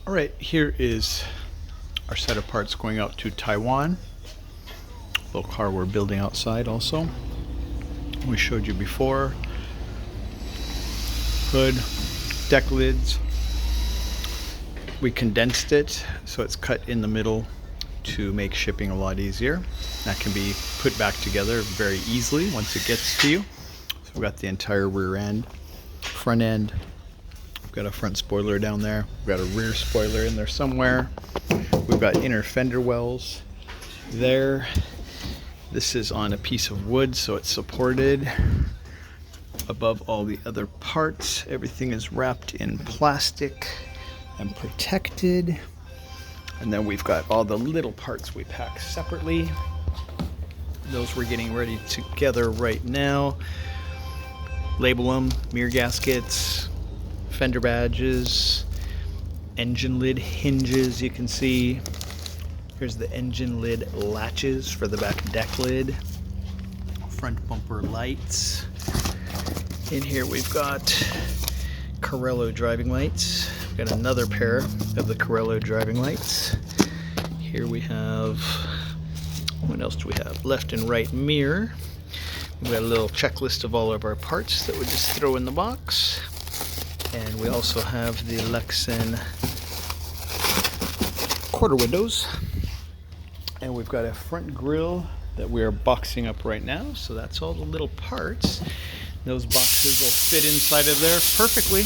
All right, here is our set of parts going out to Taiwan. Little car we're building outside also. We showed you before. Hood, deck lids. We condensed it so it's cut in the middle to make shipping a lot easier. That can be put back together very easily once it gets to you. So we've got the entire rear end, front end. We've got a front spoiler down there. We've got a rear spoiler in there somewhere. We've got inner fender wells there. This is on a piece of wood, so it's supported above all the other parts. Everything is wrapped in plastic and protected. And then we've got all the little parts we pack separately. Those we're getting ready together right now. Label them, mirror gaskets, fender badges, engine lid hinges you can see. Here's the engine lid latches for the back deck lid. Front bumper lights. In here we've got Corello driving lights. We've got another pair of the Corello driving lights. Here we have, what else do we have? Left and right mirror. We've got a little checklist of all of our parts that we just throw in the box. And we also have the Lexan quarter windows. And we've got a front grille that we're boxing up right now. So that's all the little parts. Those boxes will fit inside of there perfectly.